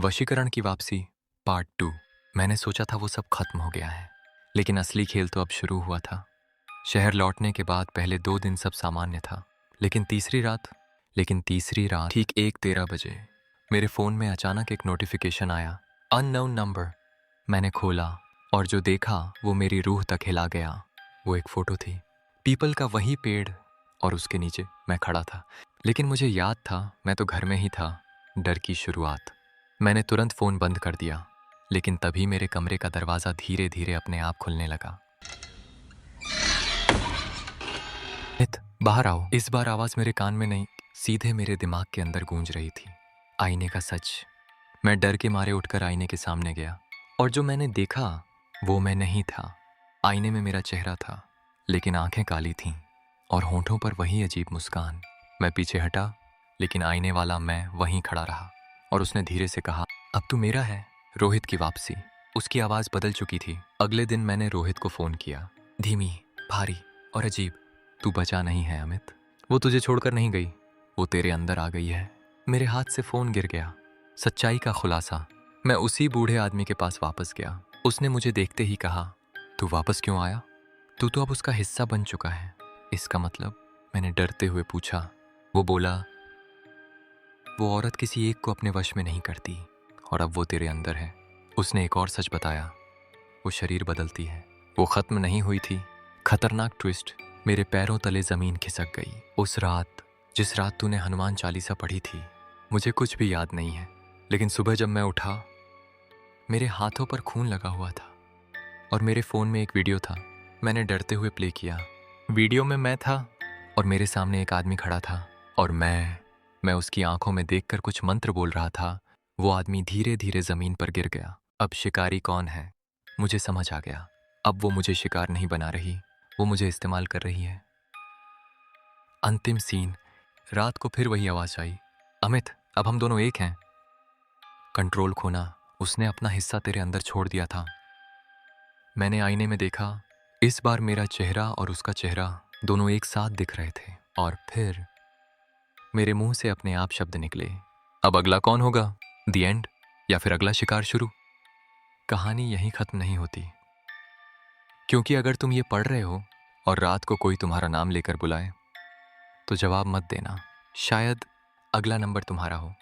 वशीकरण की वापसी पार्ट 2। मैंने सोचा था वो सब खत्म हो गया है, लेकिन असली खेल तो अब शुरू हुआ था। शहर लौटने के बाद पहले 2 दिन सब सामान्य था, लेकिन तीसरी रात ठीक 1:13 बजे मेरे फ़ोन में अचानक एक नोटिफिकेशन आया, अननोन नंबर। मैंने खोला और जो देखा वो मेरी रूह तक हिला गया। वो एक फ़ोटो थी, पीपल का वही पेड़, और उसके नीचे मैं खड़ा था। लेकिन मुझे याद था मैं तो घर में ही था। डर की शुरुआत। मैंने तुरंत फ़ोन बंद कर दिया, लेकिन तभी मेरे कमरे का दरवाज़ा धीरे धीरे अपने आप खुलने लगा। नित, बाहर आओ। इस बार आवाज़ मेरे कान में नहीं, सीधे मेरे दिमाग के अंदर गूंज रही थी। आईने का सच। मैं डर के मारे उठकर आईने के सामने गया, और जो मैंने देखा वो मैं नहीं था। आईने में मेरा चेहरा था, लेकिन आंखें काली थीं और होंठों पर वही अजीब मुस्कान। मैं पीछे हटा, लेकिन आईने वाला मैं वहीं खड़ा रहा, और उसने धीरे से कहा, अब तू मेरा है। रोहित की वापसी। उसकी आवाज़ बदल चुकी थी। अगले दिन मैंने रोहित को फ़ोन किया, धीमी, भारी और अजीब। तू बचा नहीं है अमित। वो तुझे छोड़कर नहीं गई, वो तेरे अंदर आ गई है। मेरे हाथ से फ़ोन गिर गया। सच्चाई का खुलासा। मैं उसी बूढ़े आदमी के पास वापस गया। उसने मुझे देखते ही कहा, तू वापस क्यों आया? तू तो अब उसका हिस्सा बन चुका है। इसका मतलब? मैंने डरते हुए पूछा। वो बोला, वो औरत किसी एक को अपने वश में नहीं करती, और अब वो तेरे अंदर है। उसने एक और सच बताया, वो शरीर बदलती है। वो खत्म नहीं हुई थी। खतरनाक ट्विस्ट। मेरे पैरों तले जमीन खिसक गई। उस रात, जिस रात तूने हनुमान चालीसा पढ़ी थी, मुझे कुछ भी याद नहीं है। लेकिन सुबह जब मैं उठा, मेरे हाथों पर खून लगा हुआ था, और मेरे फ़ोन में एक वीडियो था। मैंने डरते हुए प्ले किया। वीडियो में मैं था, और मेरे सामने एक आदमी खड़ा था, और मैं उसकी आंखों में देखकर कुछ मंत्र बोल रहा था। वो आदमी धीरे धीरे जमीन पर गिर गया। अब शिकारी कौन है? मुझे समझ आ गया। अब वो मुझे शिकार नहीं बना रही, वो मुझे इस्तेमाल कर रही है। अंतिम सीन। रात को फिर वही आवाज़ आई, अमित, अब हम दोनों एक हैं। कंट्रोल खोना। उसने अपना हिस्सा तेरे अंदर छोड़ दिया था। मैंने आईने में देखा। इस बार मेरा चेहरा और उसका चेहरा दोनों एक साथ दिख रहे थे, और फिर मेरे मुंह से अपने आप शब्द निकले, अब अगला कौन होगा? द एंड, या फिर अगला शिकार शुरू? कहानी यहीं खत्म नहीं होती, क्योंकि अगर तुम ये पढ़ रहे हो और रात को कोई तुम्हारा नाम लेकर बुलाए, तो जवाब मत देना। शायद अगला नंबर तुम्हारा हो।